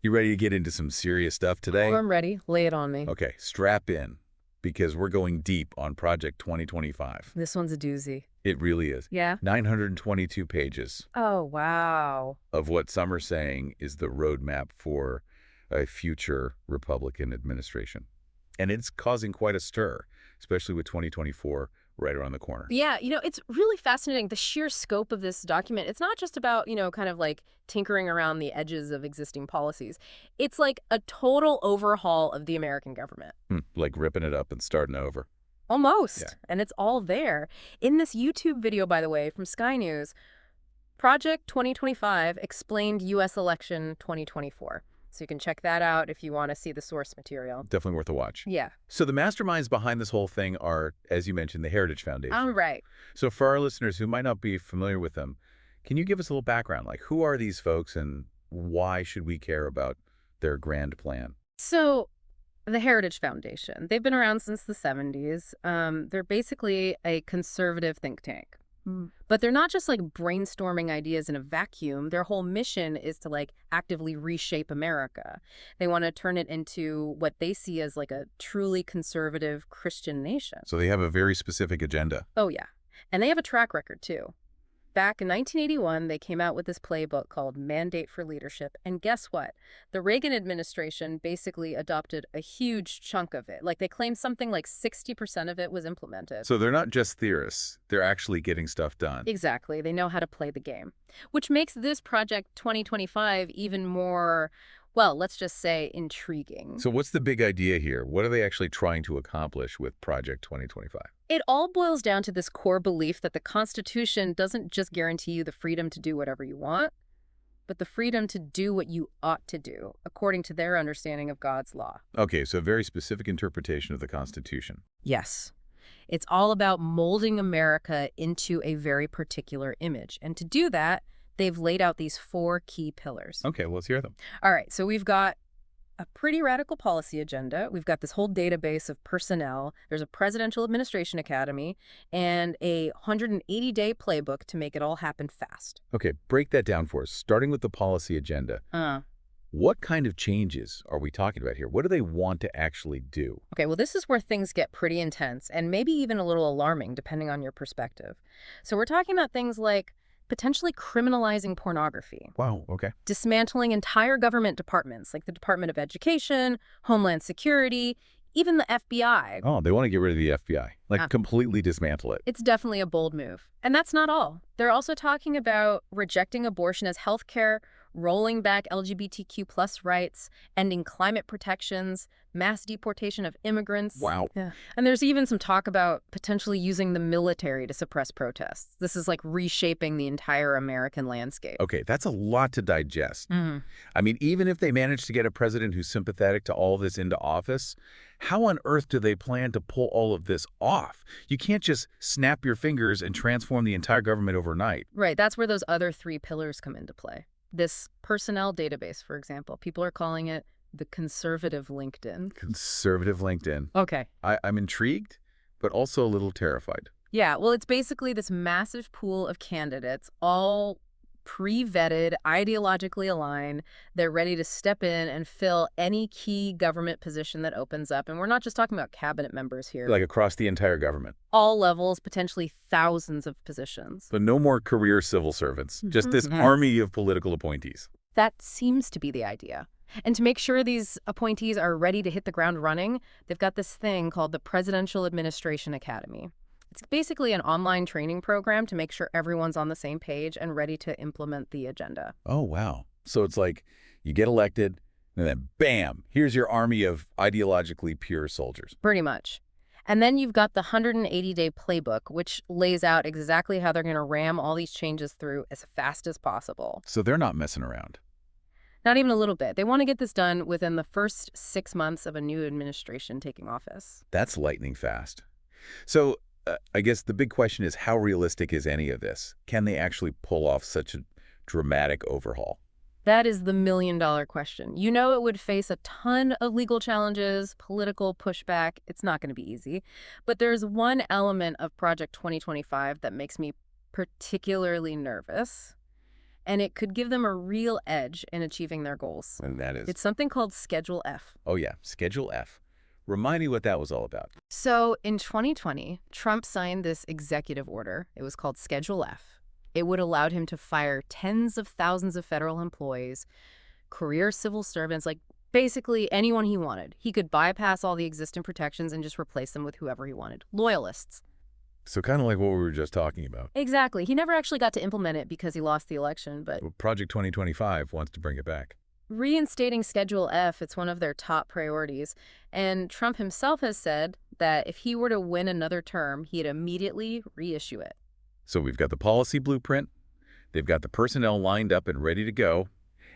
You ready to get into some serious stuff Oh, today? I'm ready. Lay it on me. Okay, strap in because we're going deep on Project 2025. This one's a doozy. It really is. Yeah? 922 pages Oh, wow. of what some are saying is the roadmap for a future Republican administration. And it's causing quite a stir, especially with 2024 right around the corner. Yeah, it's really fascinating, the sheer scope of this document. It's not just about, kind of like tinkering around the edges of existing policies. It's like a total overhaul of the American government. Like ripping it up and starting over. Yeah. Almost. And it's all there. In this YouTube video, by the way, from Sky News, Project 2025 explained U.S. election 2024. So you can check that out if you want to see the source material. Definitely worth a watch. Yeah. So the masterminds behind this whole thing are, as you mentioned, the Heritage Foundation. All right. So for our listeners who might not be familiar with them, can you give us a little background? Like, who are these folks and why should we care about their grand plan? So the Heritage Foundation, they've been around since the 70s. They're basically a conservative think tank. But they're not just like brainstorming ideas in a vacuum. Their whole mission is to like actively reshape America. They want to turn it into what they see as like a truly conservative Christian nation. So they have a very specific agenda. Oh, yeah. And they have a track record, too. Back in 1981, they came out with this playbook called Mandate for Leadership. And guess what? The Reagan administration basically adopted a huge chunk of it. Like they claimed something like 60% of it was implemented. So they're not just theorists. They're actually getting stuff done. Exactly. They know how to play the game, which makes this Project 2025 even more, well, let's just say intriguing. So what's the big idea here? What are they actually trying to accomplish with Project 2025? It all boils down to this core belief that the Constitution doesn't just guarantee you the freedom to do whatever you want, but the freedom to do what you ought to do, according to their understanding of God's law. Okay, so a very specific interpretation of the Constitution. Yes. It's all about molding America into a very particular image. And to do that, they've laid out these 4 key pillars. Okay, well, let's hear them. All right, so we've got a pretty radical policy agenda. We've got this whole database of personnel. There's a Presidential Administration Academy and a 180-day playbook to make it all happen fast. Okay, break that down for us, starting with the policy agenda. What kind of changes are we talking about here? What do they want to actually do? Okay, well, this is where things get pretty intense and maybe even a little alarming, depending on your perspective. So we're talking about things like potentially criminalizing pornography, Wow, okay. dismantling entire government departments like the Department of Education, Homeland Security, even the FBI. Oh, they want to get rid of the FBI, like completely dismantle it. It's definitely a bold move. And that's not all. They're also talking about rejecting abortion as health care, rolling back LGBTQ plus rights, ending climate protections, mass deportation of immigrants. Wow. Yeah. And there's even some talk about potentially using the military to suppress protests. This is like reshaping the entire American landscape. Okay, that's a lot to digest. I mean, even if they manage to get a president who's sympathetic to all this into office, how on earth do they plan to pull all of this off? You can't just snap your fingers and transform the entire government overnight. Right. That's where those other 3 pillars come into play. This personnel database, for example, people are calling it the conservative LinkedIn. Conservative LinkedIn. Okay. I'm intrigued, but also a little terrified. Yeah, well, it's basically this massive pool of candidates, all pre-vetted, ideologically aligned. They're ready to step in and fill any key government position that opens up. And we're not just talking about cabinet members here. Like across the entire government. All levels, potentially thousands of positions. But no more career civil servants, just this army of political appointees. That seems to be the idea. And to make sure these appointees are ready to hit the ground running, they've got this thing called the Presidential Administration Academy. It's basically an online training program to make sure everyone's on the same page and ready to implement the agenda. Oh, wow. So it's like you get elected, and then bam, here's your army of ideologically pure soldiers. Pretty much. And then you've got the 180-day playbook, which lays out exactly how they're going to ram all these changes through as fast as possible. So they're not messing around. Not even a little bit. They want to get this done within the first 6 months of a new administration taking office. That's lightning fast. So I guess the big question is, how realistic is any of this? Can they actually pull off such a dramatic overhaul? That is the million-dollar question. You know it would face a ton of legal challenges, political pushback. It's not going to be easy. But there's one element of Project 2025 that makes me particularly nervous, and it could give them a real edge in achieving their goals. And that is? It's something called Schedule F. Oh, yeah, Schedule F. Remind me what that was all about. So in 2020, Trump signed this executive order. It was called Schedule F. It would allow him to fire tens of thousands of federal employees, career civil servants, like basically anyone he wanted. He could bypass all the existing protections and just replace them with whoever he wanted. Loyalists. So kind of like what we were just talking about. Exactly. He never actually got to implement it because he lost the election, but Well, Project 2025 wants to bring it back. reinstating Schedule F, it's one of their top priorities. And Trump himself has said that if he were to win another term, he'd immediately reissue it. So we've got the policy blueprint, they've got the personnel lined up and ready to go,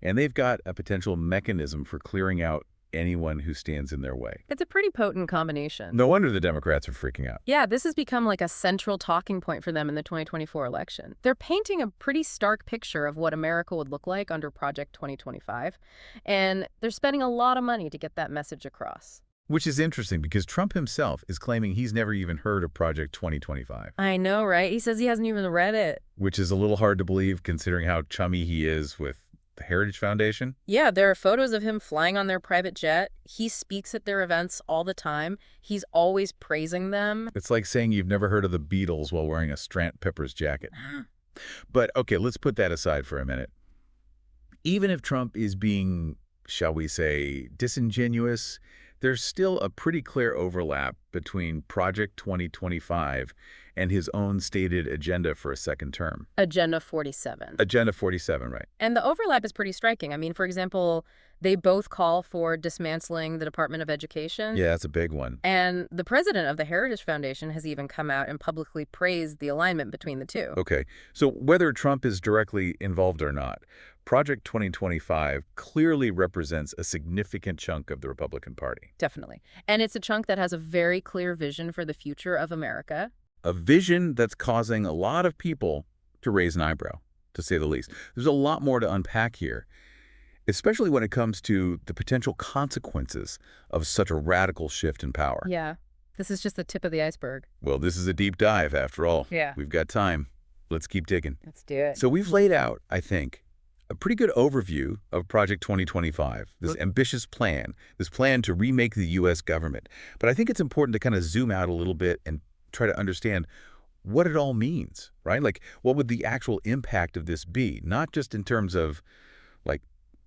and they've got a potential mechanism for clearing out anyone who stands in their way. It's a pretty potent combination. No wonder the Democrats are freaking out. Yeah, this has become like a central talking point for them in the 2024 election. They're painting a pretty stark picture of what America would look like under Project 2025, and they're spending a lot of money to get that message across. Which is interesting because Trump himself is claiming he's never even heard of Project 2025. I know, right? He says he hasn't even read it. Which is a little hard to believe considering how chummy he is with the Heritage Foundation. Yeah, there are photos of him flying on their private jet. He speaks at their events all the time. He's always praising them. It's like saying you've never heard of the Beatles while wearing a Strant Peppers jacket. But okay, let's put that aside for a minute. Even if Trump is being, shall we say, disingenuous, there's still a pretty clear overlap between Project 2025 and his own stated agenda for a second term. Agenda 47. Agenda 47, right? And the overlap is pretty striking. I mean, for example, they both call for dismantling the Department of Education. Yeah, that's a big one. And the president of the Heritage Foundation has even come out and publicly praised the alignment between the two. Okay, so whether Trump is directly involved or not, Project 2025 clearly represents a significant chunk of the Republican Party. Definitely. And it's a chunk that has a very clear vision for the future of America. A vision that's causing a lot of people to raise an eyebrow, to say the least. There's a lot more to unpack here, especially when it comes to the potential consequences of such a radical shift in power. Yeah, this is just the tip of the iceberg. Well, this is a deep dive after all. Yeah. We've got time. Let's keep digging. Let's do it. So we've laid out, I think, a pretty good overview of Project 2025, this ambitious plan, this plan to remake the U.S. government. But I think it's important to kind of zoom out a little bit and try to understand what it all means, right? Like, what would the actual impact of this be? Not just in terms of, like,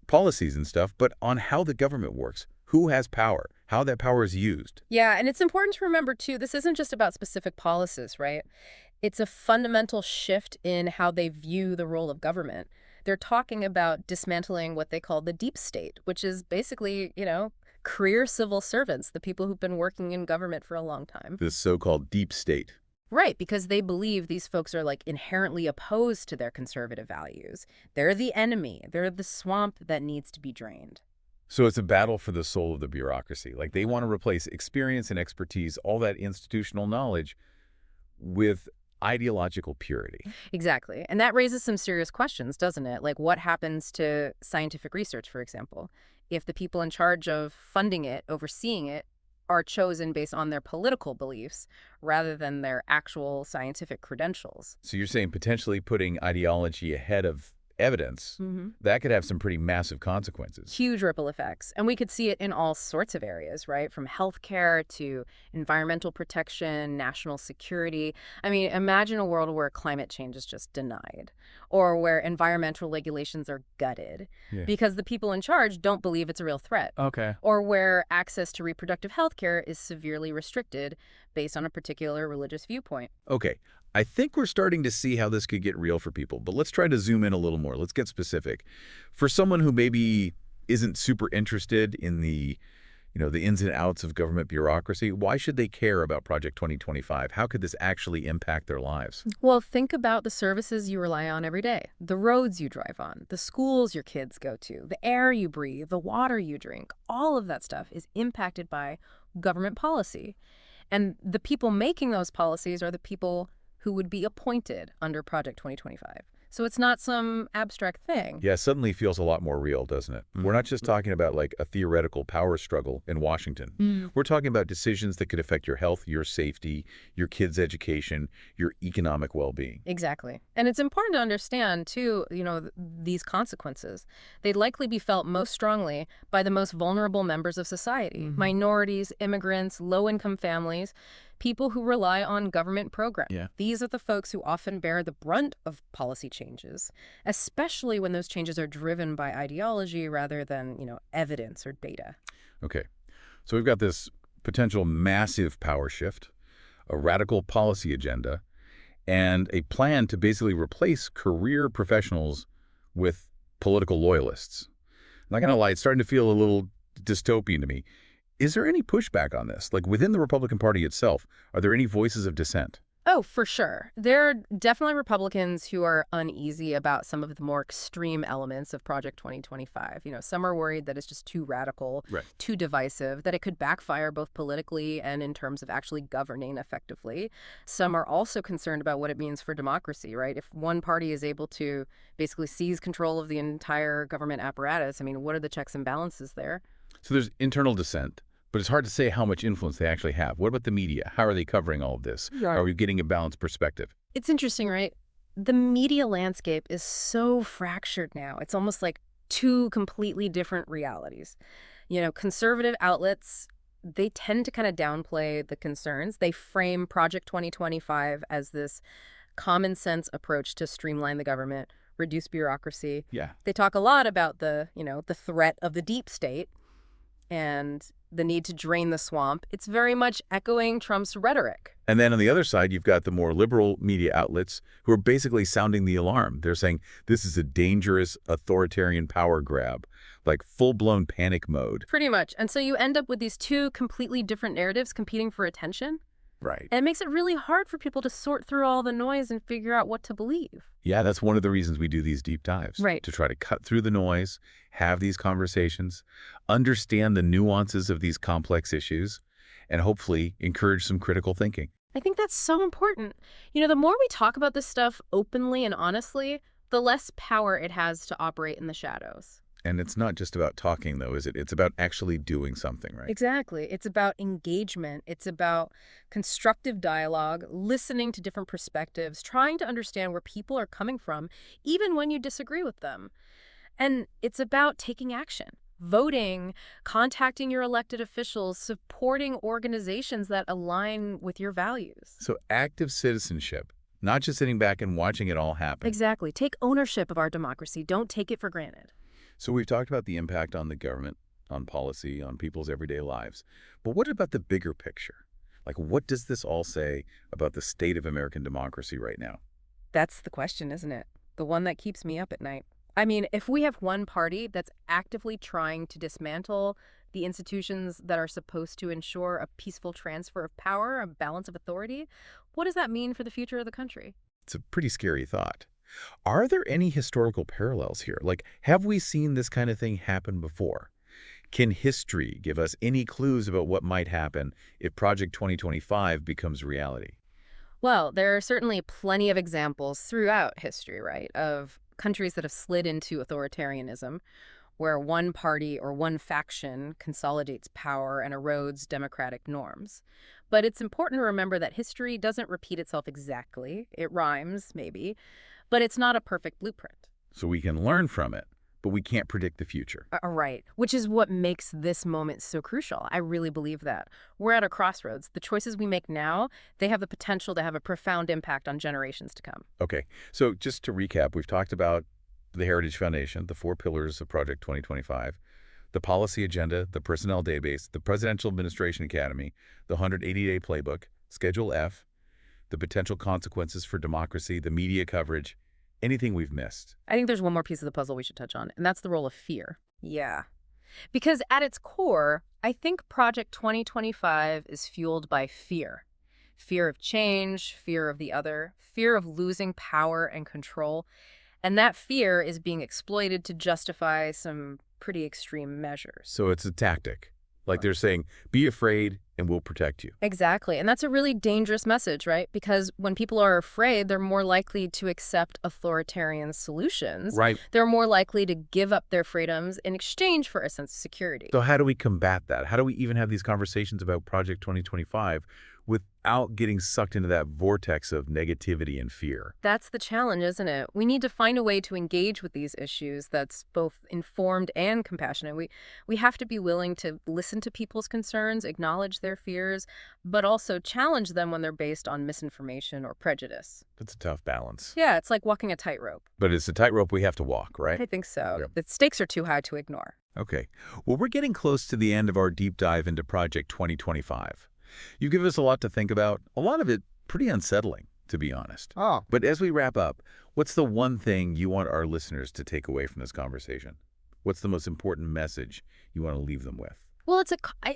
policies and stuff, but on how the government works, who has power, how that power is used. Yeah, and it's important to remember, too, this isn't just about specific policies, right? It's a fundamental shift in how they view the role of government. They're talking about dismantling what they call the deep state, which is basically, career civil servants, the people who've been working in government for a long time. This so-called deep state. Right, because they believe these folks are like inherently opposed to their conservative values. They're the enemy. They're the swamp that needs to be drained. So it's a battle for the soul of the bureaucracy. Like, they want to replace experience and expertise, all that institutional knowledge, with ideological purity. Exactly. And that raises some serious questions, doesn't it? Like, what happens to scientific research, for example, if the people in charge of funding it, overseeing it, are chosen based on their political beliefs rather than their actual scientific credentials? So you're saying potentially putting ideology ahead of evidence, that could have some pretty massive consequences. Huge ripple effects. And we could see it in all sorts of areas, right? From healthcare to environmental protection, national security. I mean, imagine a world where climate change is just denied, or where environmental regulations are gutted because the people in charge don't believe it's a real threat. Okay. Or where access to reproductive health care is severely restricted based on a particular religious viewpoint. Okay. I think we're starting to see how this could get real for people, but let's try to zoom in a little more. Let's get specific. For someone who maybe isn't super interested in the ins and outs of government bureaucracy, why should they care about Project 2025? How could this actually impact their lives? Well, think about the services you rely on every day, the roads you drive on, the schools your kids go to, the air you breathe, the water you drink. All of that stuff is impacted by government policy. And the people making those policies are the people who would be appointed under Project 2025. So it's not some abstract thing. Yeah, suddenly feels a lot more real, doesn't it? We're not just talking about like a theoretical power struggle in Washington. We're talking about decisions that could affect your health, your safety, your kids' education, your economic well-being. Exactly. And it's important to understand, too, these consequences. They'd likely be felt most strongly by the most vulnerable members of society, minorities, immigrants, low-income families, people who rely on government programs. Yeah. These are the folks who often bear the brunt of policy changes, especially when those changes are driven by ideology rather than, evidence or data. Okay. So we've got this potential massive power shift, a radical policy agenda, and a plan to basically replace career professionals with political loyalists. I'm not going to lie, it's starting to feel a little dystopian to me. Is there any pushback on this? Like within the Republican Party itself, are there any voices of dissent? Oh, for sure. There are definitely Republicans who are uneasy about some of the more extreme elements of Project 2025. Some are worried that it's just too radical, Right. too divisive, that it could backfire both politically and in terms of actually governing effectively. Some are also concerned about what it means for democracy, right? If one party is able to basically seize control of the entire government apparatus, what are the checks and balances there? So there's internal dissent, but it's hard to say how much influence they actually have. What about the media? How are they covering all of this? Right. Are we getting a balanced perspective? It's interesting, right? The media landscape is so fractured now. It's almost like two completely different realities. Conservative outlets, they tend to kind of downplay the concerns. They frame Project 2025 as this common sense approach to streamline the government, reduce bureaucracy. Yeah. They talk a lot about the threat of the deep state and the need to drain the swamp. It's very much echoing Trump's rhetoric. And then on the other side, you've got the more liberal media outlets who are basically sounding the alarm. They're saying this is a dangerous authoritarian power grab, like full-blown panic mode. Pretty much. And so you end up with these two completely different narratives competing for attention. Right. And it makes it really hard for people to sort through all the noise and figure out what to believe. Yeah, that's one of the reasons we do these deep dives. Right. To try to cut through the noise, have these conversations, understand the nuances of these complex issues, and hopefully encourage some critical thinking. I think that's so important. The more we talk about this stuff openly and honestly, the less power it has to operate in the shadows. And it's not just about talking, though, is it? It's about actually doing something, right? Exactly. It's about engagement. It's about constructive dialogue, listening to different perspectives, trying to understand where people are coming from, even when you disagree with them. And it's about taking action, voting, contacting your elected officials, supporting organizations that align with your values. So active citizenship, not just sitting back and watching it all happen. Exactly. Take ownership of our democracy. Don't take it for granted. So we've talked about the impact on the government, on policy, on people's everyday lives. But what about the bigger picture? Like, what does this all say about the state of American democracy right now? That's the question, isn't it? The one that keeps me up at night. If we have one party that's actively trying to dismantle the institutions that are supposed to ensure a peaceful transfer of power, a balance of authority, what does that mean for the future of the country? It's a pretty scary thought. Are there any historical parallels here? Like, have we seen this kind of thing happen before? Can history give us any clues about what might happen if Project 2025 becomes reality? Well, there are certainly plenty of examples throughout history, right, of countries that have slid into authoritarianism, where one party or one faction consolidates power and erodes democratic norms. But it's important to remember that history doesn't repeat itself exactly. It rhymes, maybe, but it's not a perfect blueprint. So we can learn from it, but we can't predict the future. Right, which is what makes this moment so crucial. I really believe that. We're at a crossroads. The choices we make now, they have the potential to have a profound impact on generations to come. Okay, so just to recap, we've talked about the Heritage Foundation, the 4 pillars of Project 2025, the policy agenda, the personnel database, the Presidential Administration Academy, the 180-day playbook, Schedule F, the potential consequences for democracy, the media coverage, anything we've missed. I think there's one more piece of the puzzle we should touch on, and that's the role of fear. Yeah. Because at its core, I think Project 2025 is fueled by fear. Fear of change, fear of the other, fear of losing power and control. And that fear is being exploited to justify some pretty extreme measures. So it's a tactic. Like they're saying, be afraid and we'll protect you. Exactly. And that's a really dangerous message, right? Because when people are afraid, they're more likely to accept authoritarian solutions. Right. They're more likely to give up their freedoms in exchange for a sense of security. So how do we combat that? How do we even have these conversations about Project 2025 without getting sucked into that vortex of negativity and fear? That's the challenge, isn't it? We need to find a way to engage with these issues that's both informed and compassionate. We have to be willing to listen to people's concerns, acknowledge their fears, but also challenge them when they're based on misinformation or prejudice. That's a tough balance. Yeah, it's like walking a tightrope. But it's a tightrope we have to walk, right? I think so. Yeah. The stakes are too high to ignore. Okay. Well, we're getting close to the end of our deep dive into Project 2025. You've given us a lot to think about, a lot of it pretty unsettling, to be honest. Oh, But as we wrap up, what's the one thing you want our listeners to take away from this conversation? What's the most important message you want to leave them with? Well, I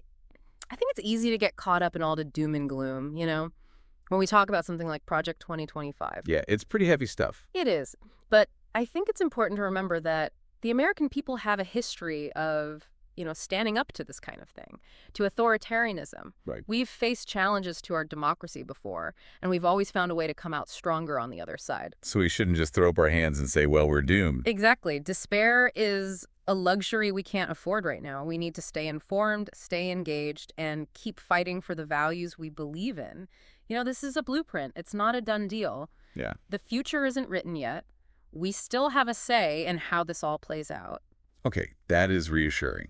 think it's easy to get caught up in all the doom and gloom, when we talk about something like Project 2025. Yeah, it's pretty heavy stuff. It is. But I think it's important to remember that the American people have a history of, standing up to this kind of thing, to authoritarianism. Right. We've faced challenges to our democracy before, and we've always found a way to come out stronger on the other side. So we shouldn't just throw up our hands and say, well, we're doomed. Exactly. Despair is a luxury we can't afford right now. We need to stay informed, stay engaged, and keep fighting for the values we believe in. This is a blueprint. It's not a done deal. Yeah. The future isn't written yet. We still have a say in how this all plays out. Okay, that is reassuring.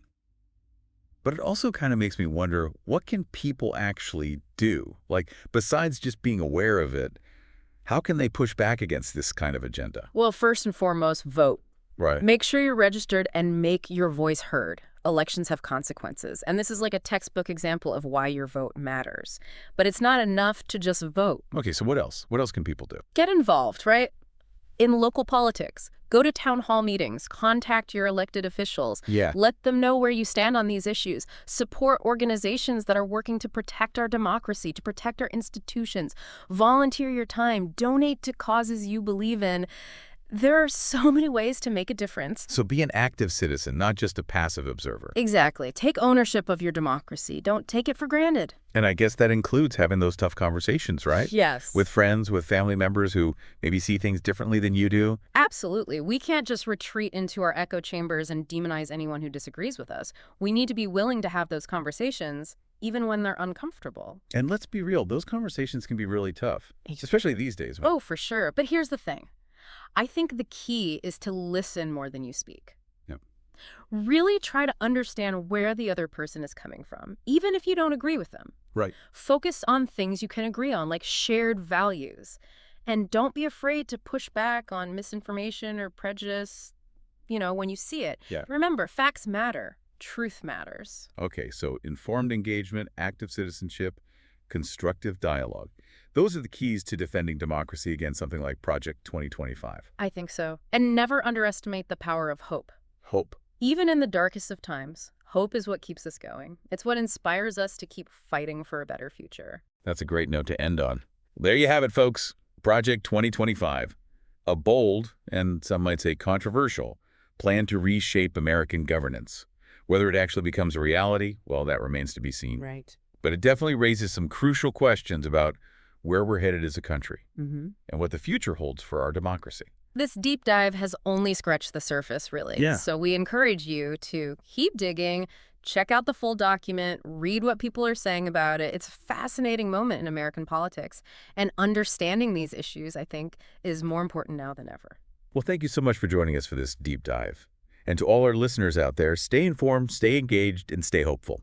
But it also kind of makes me wonder, what can people actually do? Like, besides just being aware of it, how can they push back against this kind of agenda? Well, first and foremost, vote. Right. Make sure you're registered and make your voice heard. Elections have consequences. And this is like a textbook example of why your vote matters. But it's not enough to just vote. Okay, so what else? What else can people do? Get involved, right? In local politics. Go to town hall meetings. Contact your elected officials. Yeah. Let them know where you stand on these issues. Support organizations that are working to protect our democracy, to protect our institutions. Volunteer your time. Donate to causes you believe in. There are so many ways to make a difference. So be an active citizen, not just a passive observer. Exactly. Take ownership of your democracy. Don't take it for granted. And I guess that includes having those tough conversations, right? Yes. With friends, with family members who maybe see things differently than you do. Absolutely. We can't just retreat into our echo chambers and demonize anyone who disagrees with us. We need to be willing to have those conversations, even when they're uncomfortable. And let's be real, those conversations can be really tough, especially these days. Oh, for sure. But here's the thing. I think the key is to listen more than you speak. Yep. Really try to understand where the other person is coming from, even if you don't agree with them. Right. Focus on things you can agree on, like shared values. And don't be afraid to push back on misinformation or prejudice, when you see it. Yeah. Remember, facts matter. Truth matters. Okay, so informed engagement, active citizenship, constructive dialogue. Those are the keys to defending democracy against something like Project 2025. I think so. And never underestimate the power of hope. Hope. Even in the darkest of times, hope is what keeps us going. It's what inspires us to keep fighting for a better future. That's a great note to end on. There you have it, folks. Project 2025. A bold, and some might say controversial, plan to reshape American governance. Whether it actually becomes a reality, well, that remains to be seen. Right. But it definitely raises some crucial questions about where we're headed as a country and what the future holds for our democracy. This deep dive has only scratched the surface, really. Yeah. So we encourage you to keep digging, check out the full document, read what people are saying about it. It's a fascinating moment in American politics. And understanding these issues, I think, is more important now than ever. Well, thank you so much for joining us for this deep dive. And to all our listeners out there, stay informed, stay engaged, and stay hopeful.